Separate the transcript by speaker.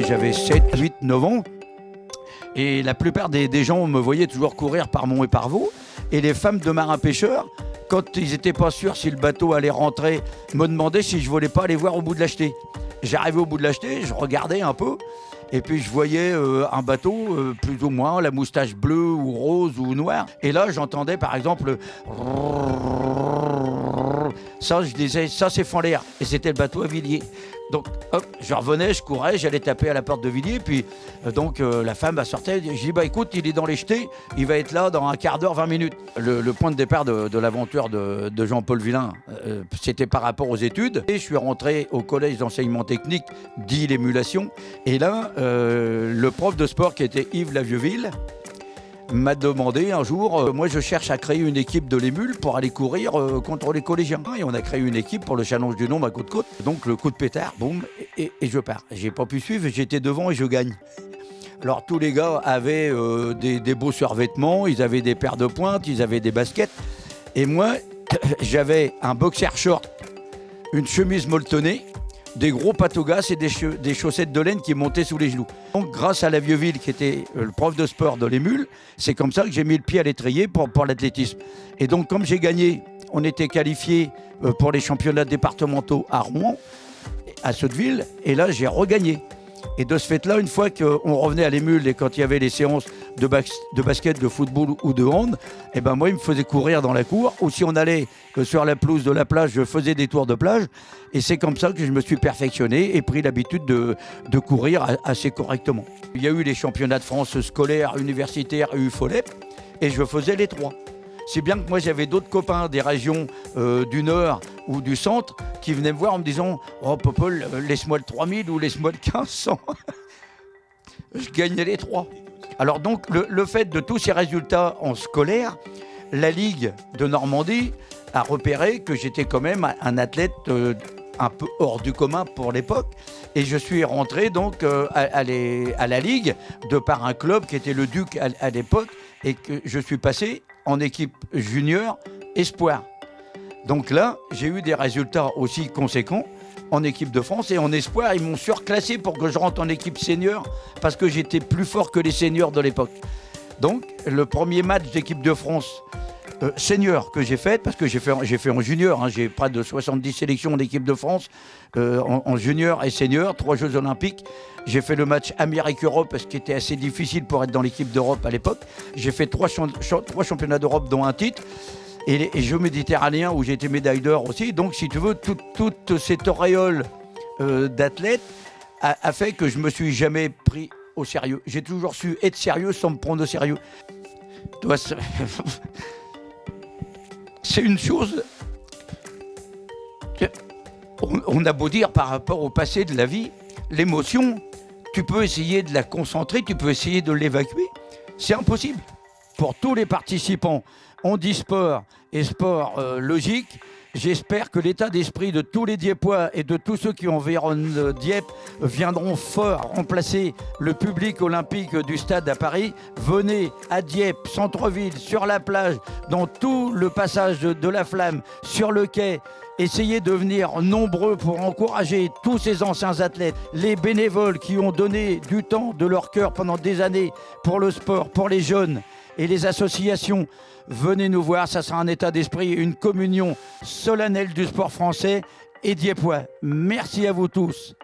Speaker 1: J'avais 7, 8, 9 ans. Et la plupart des gens me voyaient toujours courir par Mont et par Vaux. Et les femmes de marins-pêcheurs, quand ils n'étaient pas sûrs si le bateau allait rentrer, me demandaient si je ne voulais pas aller voir au bout de l'acheter. J'arrivais au bout de l'acheter, je regardais un peu. Et puis je voyais un bateau, plus ou moins, la moustache bleue ou rose ou noire. Et là, j'entendais par exemple... Ça, je disais, ça c'est Fenlair. Et c'était le bateau à Villiers. Donc, hop, je revenais, je courais, j'allais taper à la porte de Villiers. Puis, la femme sortait. Je dis, bah écoute, il est dans les jetés, il va être là dans un quart d'heure, 20 minutes. Le point de départ de l'aventure de Jean-Paul Villain, c'était par rapport aux études. Et je suis rentré au collège d'enseignement technique, dit l'émulation. Et là, le prof de sport qui était Yves Lavieuville, m'a demandé un jour, moi je cherche à créer une équipe de l'émule pour aller courir contre les collégiens. Et on a créé une équipe pour le challenge du nombre à côte-côte. Donc le coup de pétard, boum, et je pars. J'ai pas pu suivre, j'étais devant et je gagne. Alors tous les gars avaient des beaux survêtements, ils avaient des paires de pointes, ils avaient des baskets. Et moi, j'avais un boxer short, une chemise molletonnée, des gros patogas et des chaussettes de laine qui montaient sous les genoux. Donc grâce à Lavieuville qui était le prof de sport de l'émule, c'est comme ça que j'ai mis le pied à l'étrier pour l'athlétisme. Et donc comme j'ai gagné, on était qualifié pour les championnats départementaux à Rouen, à Sotteville, et là j'ai regagné. Et de ce fait-là, une fois qu'on revenait à l'émule et quand il y avait les séances de basket, de football ou de hand, et ben moi, il me faisait courir dans la cour. Ou si on allait sur la pelouse de la plage, je faisais des tours de plage. Et c'est comme ça que je me suis perfectionné et pris l'habitude de courir assez correctement. Il y a eu les championnats de France scolaires, universitaires et UFOLEP, et je faisais les trois. Si bien que moi, j'avais d'autres copains des régions du Nord ou du Centre qui venaient me voir en me disant « Oh, Popol, laisse-moi le 3000 ou laisse-moi le 1500 ». Je gagnais les trois. Alors donc, le fait de tous ces résultats en scolaire, la Ligue de Normandie a repéré que j'étais quand même un athlète un peu hors du commun pour l'époque. Et je suis rentré donc à la Ligue de par un club qui était le Duc à l'époque et que je suis passé en équipe junior espoir. Donc là, j'ai eu des résultats aussi conséquents en équipe de France et en espoir, ils m'ont surclassé pour que je rentre en équipe senior parce que j'étais plus fort que les seniors de l'époque. Donc, le premier match d'équipe de France senior que j'ai fait, parce que j'ai fait en junior, hein, j'ai près de 70 sélections en équipe de France, en junior et senior, 3 Jeux Olympiques. J'ai fait le match Amérique-Europe, ce qui était assez difficile pour être dans l'équipe d'Europe à l'époque. J'ai fait 3 championnats d'Europe, dont un titre. Et Jeux méditerranéens où j'ai été médaille d'or aussi. Donc, si tu veux, toute cette auréole d'athlète a fait que je ne me suis jamais pris au sérieux. J'ai toujours su être sérieux sans me prendre au sérieux. Toi, c'est une chose... On a beau dire par rapport au passé de la vie, l'émotion, tu peux essayer de la concentrer, tu peux essayer de l'évacuer. C'est impossible. Pour tous les participants, on dit sport et sport logique. J'espère que l'état d'esprit de tous les Diepois et de tous ceux qui environnent Dieppe viendront fort remplacer le public olympique du stade à Paris. Venez à Dieppe, centre-ville, sur la plage, dans tout le passage de la Flamme, sur le quai. Essayez de venir nombreux pour encourager tous ces anciens athlètes, les bénévoles qui ont donné du temps, de leur cœur pendant des années pour le sport, pour les jeunes et les associations. Venez nous voir, ça sera un état d'esprit, une communion solennelle du sport français et diepois. Merci à vous tous.